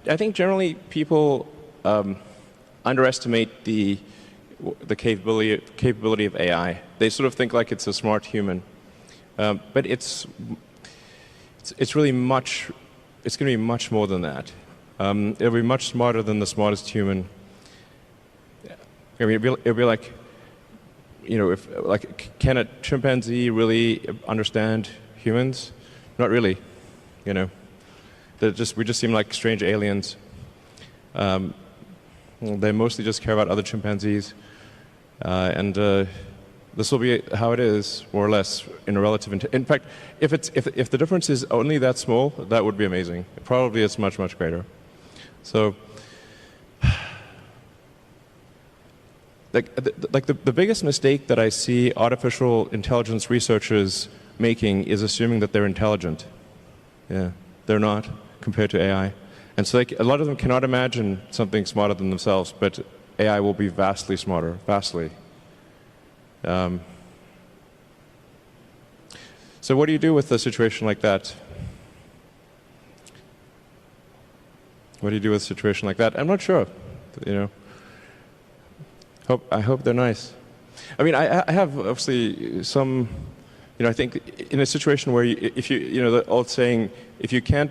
I think generally people underestimate the capability of AI. They sort of think like it's a smart human, but it's really much. It's going to be much more than that. It'll be much smarter than the smartest human. I mean, it'll be like, can a chimpanzee really understand humans? Not really, we just seem like strange aliens. They mostly just care about other chimpanzees, and this will be how it is, more or less, in a relative. In fact, if the difference is only that small, that would be amazing. Probably it's much greater. So, the biggest mistake that I see artificial intelligence researchers making is assuming that they're intelligent. Yeah, they're not compared to AI. And so a lot of them cannot imagine something smarter than themselves, but AI will be vastly smarter, vastly. So what do you do with a situation like that? What do you do with a situation like that? I'm not sure, I hope they're nice. I mean, I have obviously some, I think in a situation where the old saying, if you can't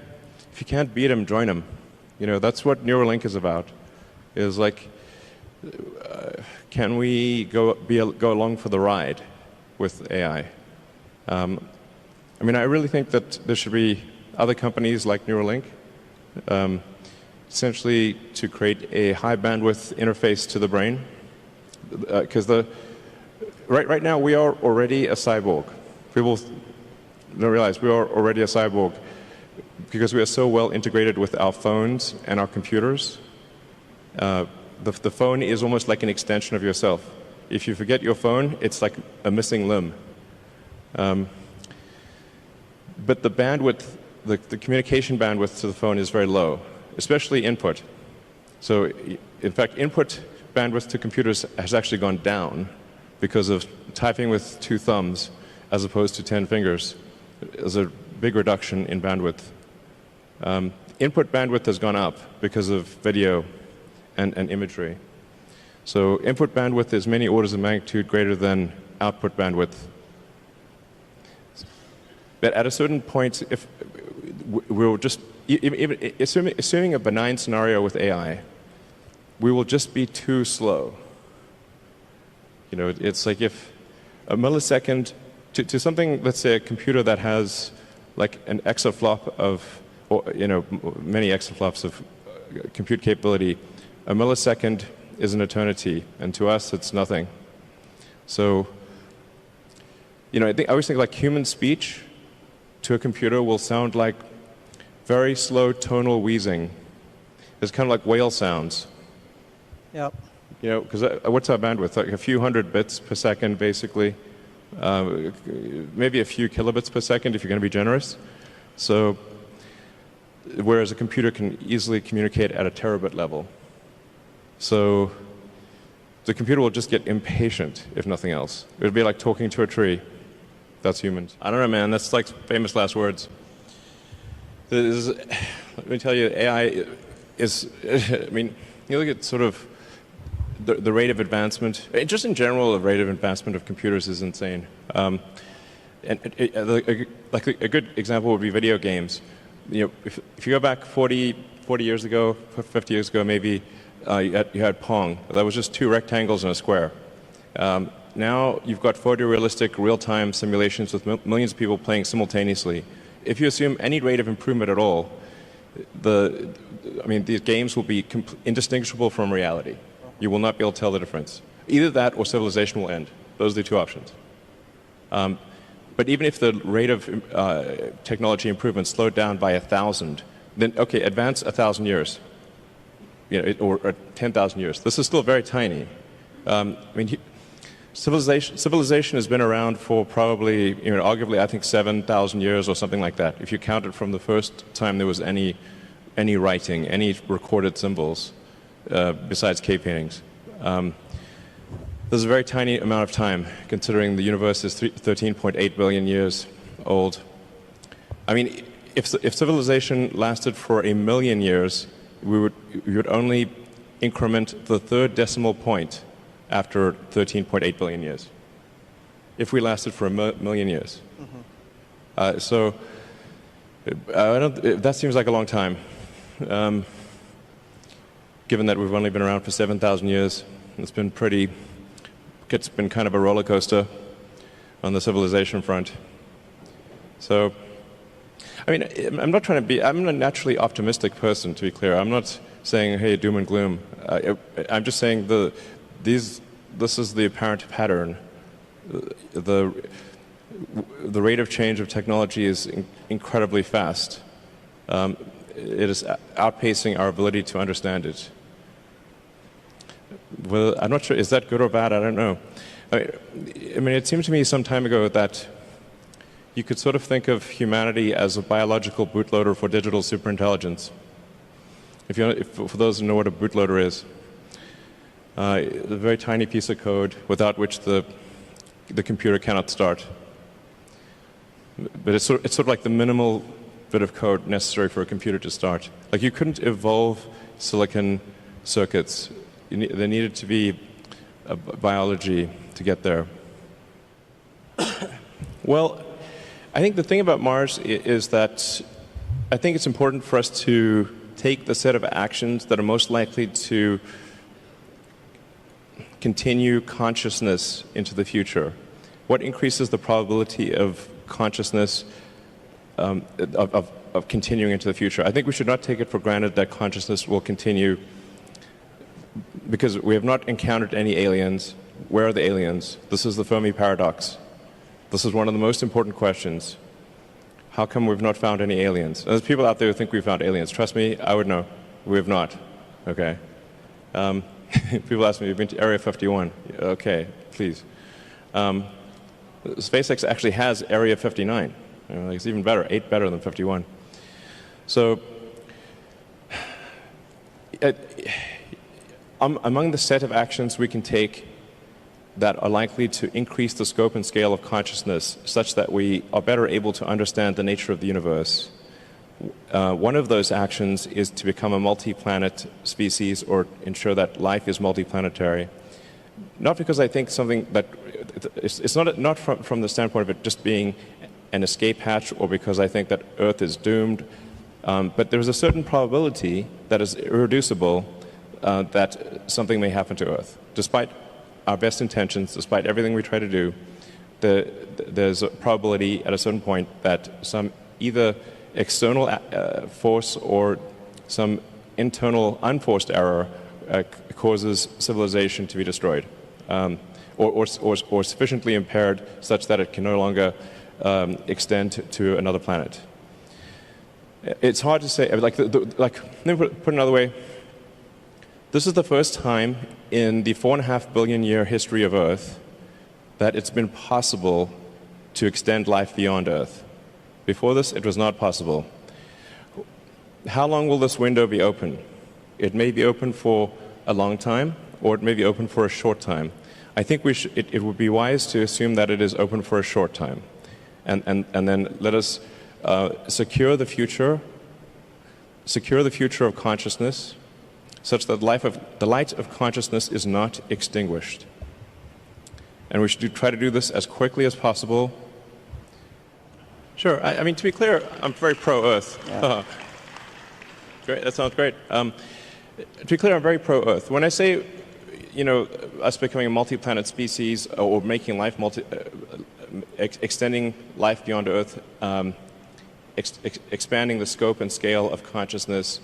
beat them, join them. That's what Neuralink is about. Is like, can we go along for the ride with AI? I mean, I really think that there should be other companies like Neuralink, essentially to create a high bandwidth interface to the brain. Because right now we are already a cyborg. People don't realize we are already a cyborg because we are so well integrated with our phones and our computers. The phone is almost like an extension of yourself. If you forget your phone, it's like a missing limb. But the bandwidth, the communication bandwidth to the phone is very low, especially input. So, in fact, input bandwidth to computers has actually gone down because of typing with 2 thumbs as opposed to 10 fingers. There's a big reduction in bandwidth. Input bandwidth has gone up because of video and imagery. So input bandwidth is many orders of magnitude greater than output bandwidth. But at a certain point, if we'll just, assuming a benign scenario with AI, we will just be too slow. It's like if a millisecond to something, let's say a computer that has like an exaflop of, many exaflops of compute capability, a millisecond is an eternity, and to us it's nothing. So, I always think like human speech to a computer will sound like very slow tonal wheezing. It's kind of like whale sounds. Yep. Because what's our bandwidth? Like a few hundred bits per second, basically. Maybe a few kilobits per second if you're going to be generous. So, whereas a computer can easily communicate at a terabit level. So, the computer will just get impatient, if nothing else. It would be like talking to a tree. That's humans. I don't know, man. That's like famous last words. Let me tell you, AI is, I mean, you look at sort of the rate of advancement, just in general, the rate of advancement of computers is insane. And like a good example would be video games. If you go back 40 years ago, 50 years ago maybe, you had Pong. That was just 2 rectangles and a square. Now you've got photorealistic real-time simulations with millions of people playing simultaneously. If you assume any rate of improvement at all, these games will be indistinguishable from reality. You will not be able to tell the difference. Either that or civilization will end. Those are the 2 options. But even if the rate of technology improvement slowed down by 1,000, then okay, advance 1,000 years, or 10,000 years. This is still very tiny. Civilization has been around for probably, arguably, I think 7,000 years or something like that. If you count it from the first time there was any writing, any recorded symbols, besides cave paintings. There's a very tiny amount of time, considering the universe is 13.8 billion years old. I mean, if civilization lasted for 1 million years, we would only increment the third decimal point after 13.8 billion years, if we lasted for a million years. So that seems like a long time, given that we've only been around for 7,000 years. It's been kind of a roller coaster on the civilization front. So, I mean, I'm a naturally optimistic person, to be clear. I'm not saying, hey, doom and gloom. I'm just saying this is the apparent pattern. The rate of change of technology is incredibly fast. It is outpacing our ability to understand it. Well, I'm not sure, is that good or bad? I don't know. I mean, it seemed to me some time ago that you could sort of think of humanity as a biological bootloader for digital superintelligence. For those who know what a bootloader is, a very tiny piece of code without which the computer cannot start. But it's sort of like the minimal bit of code necessary for a computer to start. Like, you couldn't evolve silicon circuits. There needed to be a biology to get there. Well, I think the thing about Mars is that I think it's important for us to take the set of actions that are most likely to continue consciousness into the future. What increases the probability of consciousness of continuing into the future? I think we should not take it for granted that consciousness will continue, because we have not encountered any aliens. Where are the aliens? This is the Fermi paradox. This is one of the most important questions. How come we've not found any aliens? And there's people out there who think we've found aliens. Trust me, I would know. We have not. Okay. People ask me, you've been to Area 51. Okay, please. SpaceX actually has Area 59. It's even better, 8 better than 51. So, among the set of actions we can take that are likely to increase the scope and scale of consciousness such that we are better able to understand the nature of the universe, one of those actions is to become a multi-planet species, or ensure that life is multiplanetary. Not because I think something that it's not from the standpoint of it just being an escape hatch, or because I think that Earth is doomed, but there's a certain probability that is irreducible that something may happen to Earth. Despite our best intentions, despite everything we try to do, there's a probability at a certain point that some either external force or some internal unforced error causes civilization to be destroyed, or sufficiently impaired such that it can no longer extend to another planet. It's hard to say. Let me put it another way. This is the first time in the 4.5 billion year history of Earth that it's been possible to extend life beyond Earth. Before this, it was not possible. How long will this window be open? It may be open for a long time, or it may be open for a short time. I think it would be wise to assume that it is open for a short time. And then let us secure the future of consciousness, such that the light of consciousness is not extinguished. And we should try to do this as quickly as possible. Sure. I mean, to be clear, I'm very pro-Earth. Yeah. Great. That sounds great. To be clear, I'm very pro-Earth. When I say, us becoming a multi-planet species, or making life extending life beyond Earth, expanding the scope and scale of consciousness,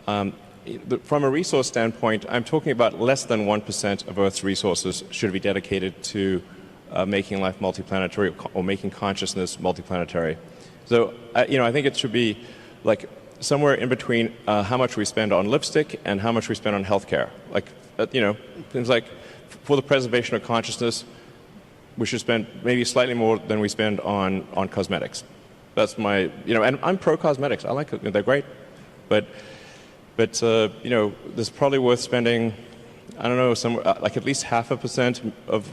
from a resource standpoint, I'm talking about less than 1% of Earth's resources should be dedicated to making life multiplanetary, or making consciousness multiplanetary. So, I think it should be like somewhere in between how much we spend on lipstick and how much we spend on healthcare. Things like for the preservation of consciousness, we should spend maybe slightly more than we spend on cosmetics. That's my, and I'm pro-cosmetics. I like it. They're great. But there's probably worth spending, I don't know, somewhere like at least 0.5% of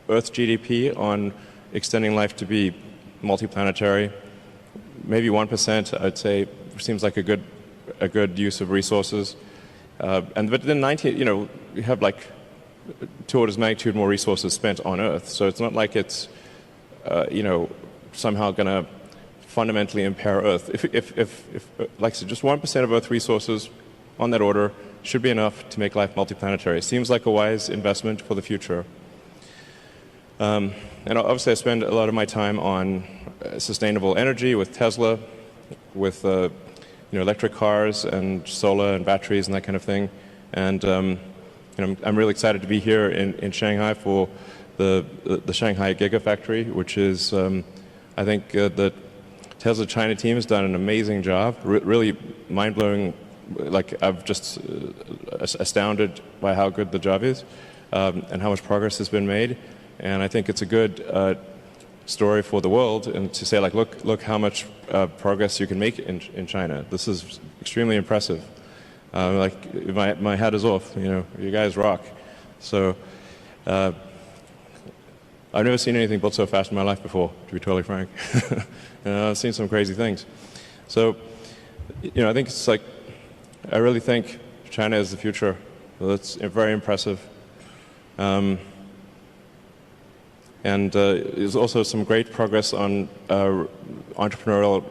Earth's GDP on extending life to be multiplanetary. Maybe 1%, I'd say, seems like a good use of resources. But then 90, you have like 2 orders of magnitude more resources spent on Earth. So it's not like it's, somehow going to fundamentally impair Earth. If like I said, just 1% of Earth resources on that order should be enough to make life multiplanetary. It seems like a wise investment for the future. And obviously I spend a lot of my time on sustainable energy with Tesla, with electric cars and solar and batteries and that kind of thing. And I'm really excited to be here in Shanghai for the Shanghai Gigafactory, which is, I think the Tesla China team has done an amazing job, really mind-blowing. Like, I'm just astounded by how good the job is and how much progress has been made. And I think it's a good story for the world, and to say, like, look how much progress you can make in China. This is extremely impressive. Like, my hat is off. You guys rock. So I've never seen anything built so fast in my life before, to be totally frank. I've seen some crazy things. So, I think it's like, I really think China is the future. That's very impressive. And there's also some great progress on entrepreneurial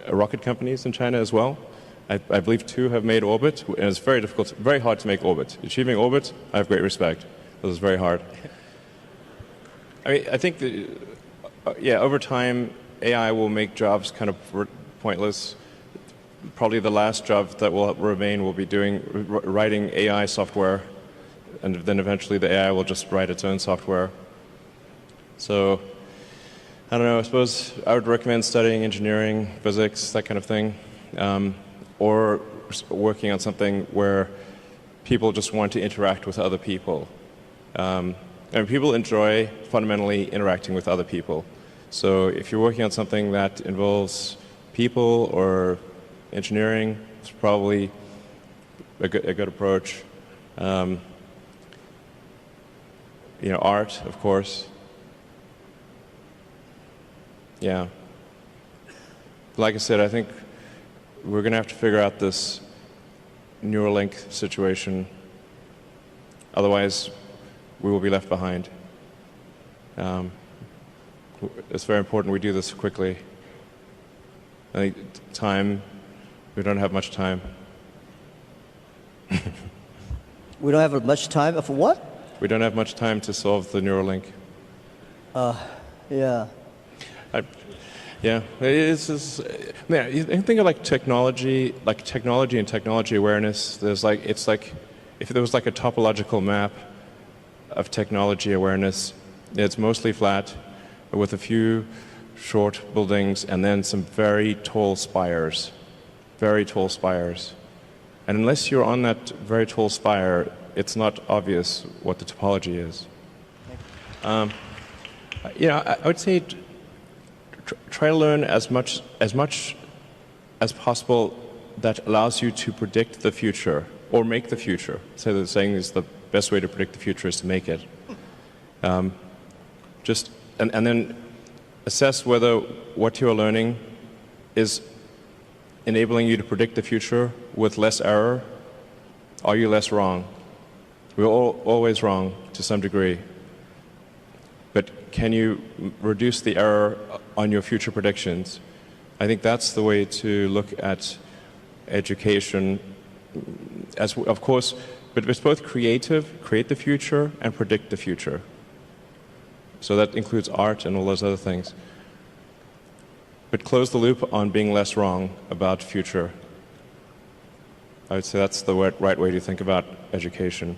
rocket companies in China as well. I believe 2 have made orbit, and it's very difficult, very hard to make orbit. Achieving orbit, I have great respect. This is very hard. I think that, over time, AI will make jobs kind of pointless. Probably the last job that will remain will be writing AI software, and then eventually the AI will just write its own software. So, I don't know, I suppose I would recommend studying engineering, physics, that kind of thing, or working on something where people just want to interact with other people. And people enjoy fundamentally interacting with other people. So if you're working on something that involves people or engineering, it's probably a good approach. Art, of course. Yeah. Like I said, I think we're going to have to figure out this Neuralink situation. Otherwise, we will be left behind. It's very important we do this quickly. I think time, we don't have much time. We don't have much time for what? We don't have much time to solve the Neuralink. Yeah. Yeah, man, you think of like technology and technology awareness. It's like if there was like a topological map of technology awareness, it's mostly flat, with a few short buildings and then some very tall spires. And unless you're on that very tall spire, it's not obvious what the topology is. I would say try to learn as much as possible that allows you to predict the future or make the future. So they're saying is the best way to predict the future is to make it. And then assess whether what you are learning is enabling you to predict the future with less error. Are you less wrong? We're always wrong to some degree. But can you reduce the error on your future predictions? I think that's the way to look at education. Of course, but it's both creative, create the future, and predict the future. So that includes art and all those other things. But close the loop on being less wrong about future. I would say that's the right way to think about education.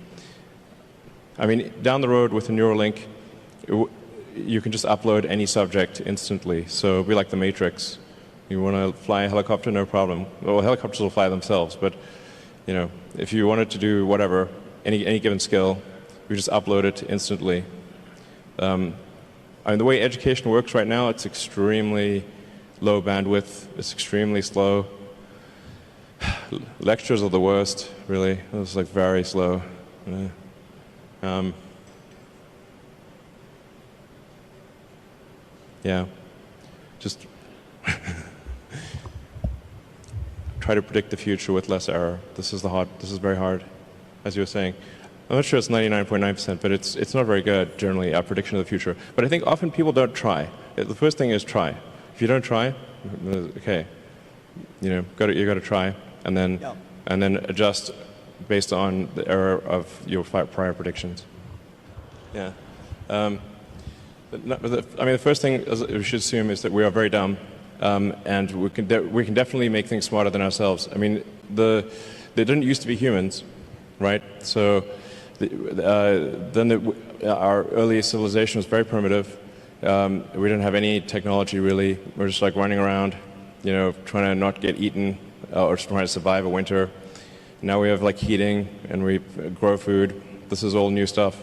I mean, down the road with the Neuralink, you can just upload any subject instantly. So it'll be like the Matrix. You want to fly a helicopter, no problem. Well, helicopters will fly themselves, but if you wanted to do whatever, any given skill, you just upload it instantly. I mean, the way education works right now, it's extremely low bandwidth. It's extremely slow. Lectures are the worst, really. It's like very slow. Yeah, just try to predict the future with less error. This is very hard, as you were saying. I'm not sure it's 99.9%, but it's not very good, generally, our prediction of the future. But I think often people don't try. The first thing is try. If you don't try, okay, you got to try, and then adjust based on the error of your prior predictions. Yeah. The first thing we should assume is that we are very dumb, and we can definitely make things smarter than ourselves. I mean, they didn't used to be humans, right? So our early civilization was very primitive. We didn't have any technology really. We're just like running around, trying to not get eaten or just trying to survive a winter. Now we have like heating and we grow food. This is all new stuff.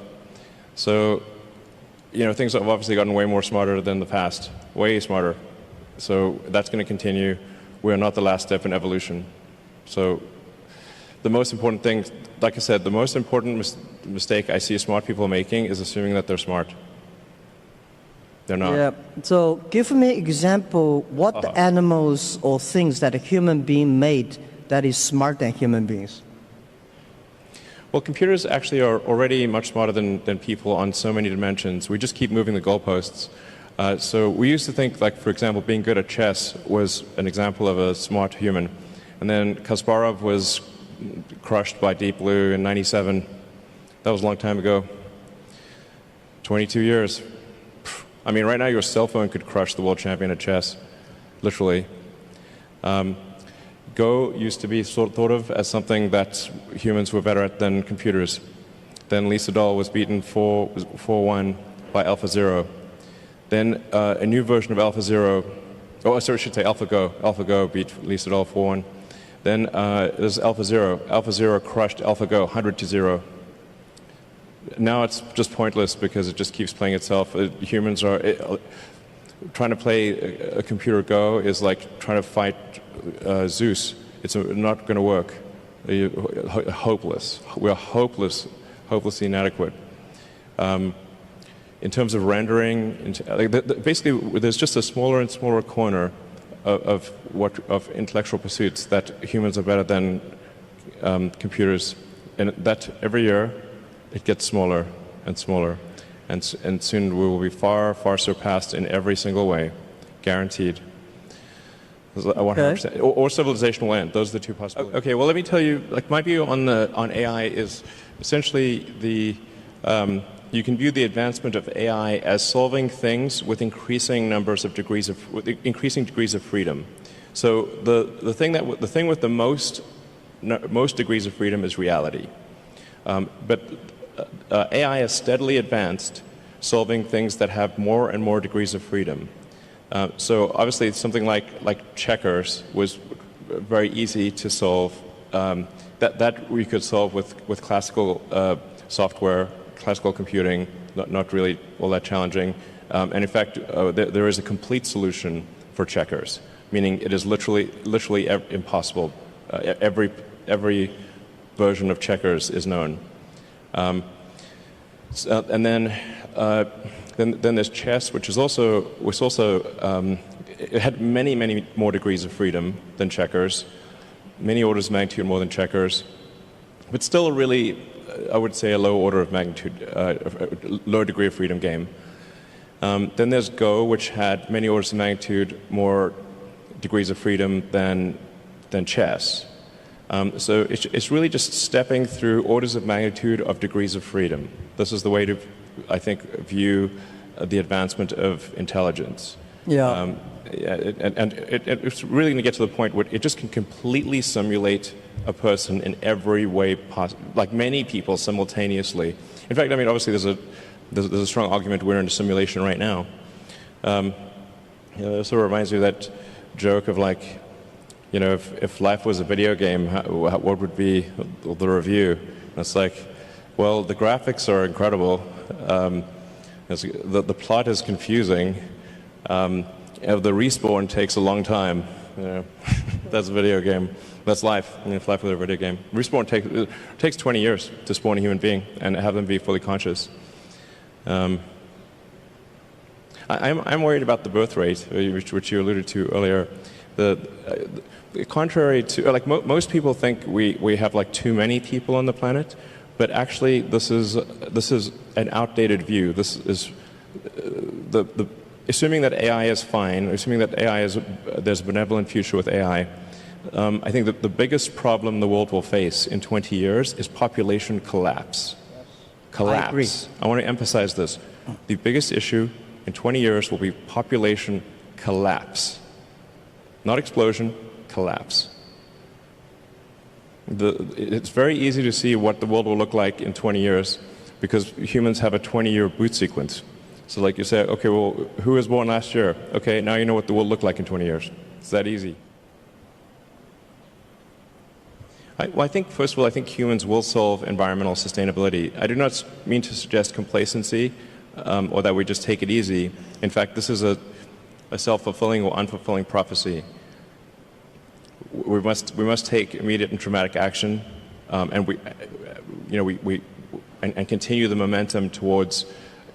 So, things have obviously gotten way more smarter than the past, way smarter. So that's going to continue. We are not the last step in evolution. So the most important thing, like I said, the most important mistake I see smart people making is assuming that they're smart. They're not. Yeah. So give me an example, what the animals or things that a human being made that is smarter than human beings? Well, computers actually are already much smarter than people on so many dimensions. We just keep moving the goalposts. So we used to think, like, for example, being good at chess was an example of a smart human. And then Kasparov was crushed by Deep Blue in '97. That was a long time ago. 22 years. I mean, right now your cell phone could crush the world champion at chess, literally. Go used to be thought of as something that humans were better at than computers. Then Lee Sedol was beaten 4-1 by AlphaZero. Then a new version of AlphaZero, I should say AlphaGo. AlphaGo beat Lee Sedol 4-1. Then there's AlphaZero. AlphaZero crushed AlphaGo 100-0. Now it's just pointless because it just keeps playing itself. Humans are trying to play a computer Go is like trying to fight Zeus. It's not going to work. Hopeless. We're hopelessly inadequate. In terms of rendering, basically, there's just a smaller and smaller corner of intellectual pursuits that humans are better than computers, and that every year it gets smaller and smaller, and soon we will be far, far surpassed in every single way, guaranteed. 100%. Or civilization will end. Those are the two possibilities. Okay, well, let me tell you, like, my view on AI is essentially you can view the advancement of AI as solving things with increasing degrees of freedom. So the thing with the most degrees of freedom is reality. But AI has steadily advanced, solving things that have more and more degrees of freedom. So obviously something like checkers was very easy to solve. That we could solve with classical software, classical computing, not really all that challenging. And in fact, there is a complete solution for checkers, meaning it is literally impossible. Every version of checkers is known. And then there's chess, which also it had many more degrees of freedom than checkers, many orders of magnitude more than checkers, but still really, I would say, a low order of magnitude, low degree of freedom game. Then there's Go, which had many orders of magnitude more degrees of freedom than chess. So it's really just stepping through orders of magnitude of degrees of freedom. This is the way to, I think, view the advancement of intelligence. Yeah. And it's really going to get to the point where it just can completely simulate a person in every way possible, like many people simultaneously. In fact, I mean, obviously there's a strong argument we're in a simulation right now. It sort of reminds me of that joke of, like, if life was a video game, what would be the review? And it's like, well, the graphics are incredible. The plot is confusing. The respawn takes a long time. That's a video game. That's life. If life was a video game, respawn takes 20 years to spawn a human being and have them be fully conscious. I'm worried about the birth rate, which you alluded to earlier. Contrary to, like most people think we have like too many people on the planet, but actually this is an outdated view. This is assuming that AI is fine, assuming that there's a benevolent future with AI. I think that the biggest problem the world will face in 20 years is population collapse. Collapse. I agree. I want to emphasize this. The biggest issue in 20 years will be population collapse. Not explosion, collapse. It's very easy to see what the world will look like in 20 years because humans have a 20-year boot sequence. So like you say, okay, well, who was born last year? Okay, now you know what the world looked like in 20 years. It's that easy. I think, first of all, I think humans will solve environmental sustainability. I do not mean to suggest complacency or that we just take it easy. In fact, this is a self-fulfilling or unfulfilling prophecy. We must take immediate and dramatic action, and and continue the momentum towards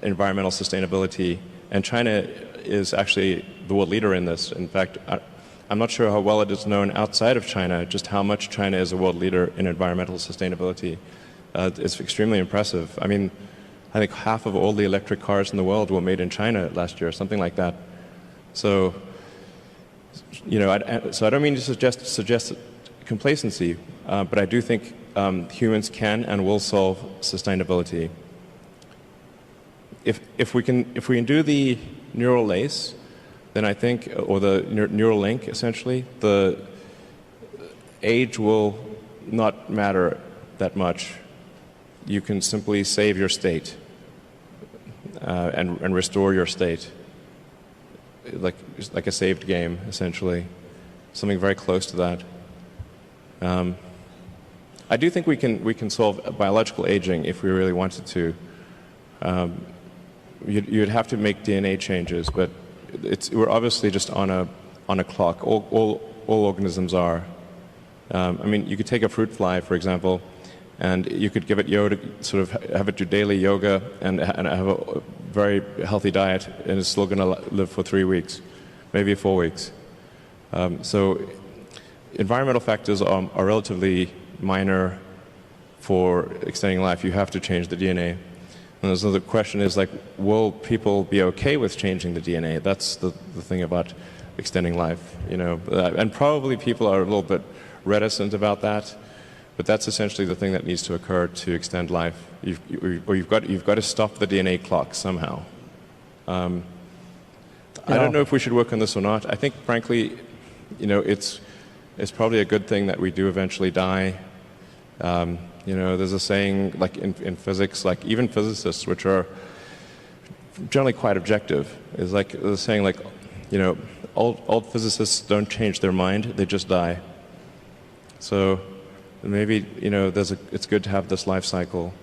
environmental sustainability. And China is actually the world leader in this. In fact, I'm not sure how well it is known outside of China, just how much China is a world leader in environmental sustainability. It's extremely impressive. I mean, I think half of all the electric cars in the world were made in China last year, something like that. So, I don't mean to suggest complacency, but I do think humans can and will solve sustainability. If we can do the neural lace, then I think, or the neural link, essentially, the age will not matter that much. You can simply save your state and restore your state, like a saved game, essentially, something very close to that. I do think we can solve biological aging if we really wanted to. You'd have to make DNA changes, but we're obviously just on a clock. All organisms are. I mean, you could take a fruit fly, for example, and you could give it yoga, sort of have it do daily yoga and have a very healthy diet, and it's still going to live for 3 weeks, maybe 4 weeks. So environmental factors are relatively minor for extending life. You have to change the DNA. And so the question is, like, will people be okay with changing the DNA? That's the thing about extending life, and probably people are a little bit reticent about that, but that's essentially the thing that needs to occur to extend life. You've got to stop the DNA clock somehow. I don't know if we should work on this or not. I think, frankly, it's probably a good thing that we do eventually die. There's a saying, like in physics, like even physicists, which are generally quite objective, is like the saying, like, old physicists don't change their mind; they just die. So maybe it's good to have this life cycle.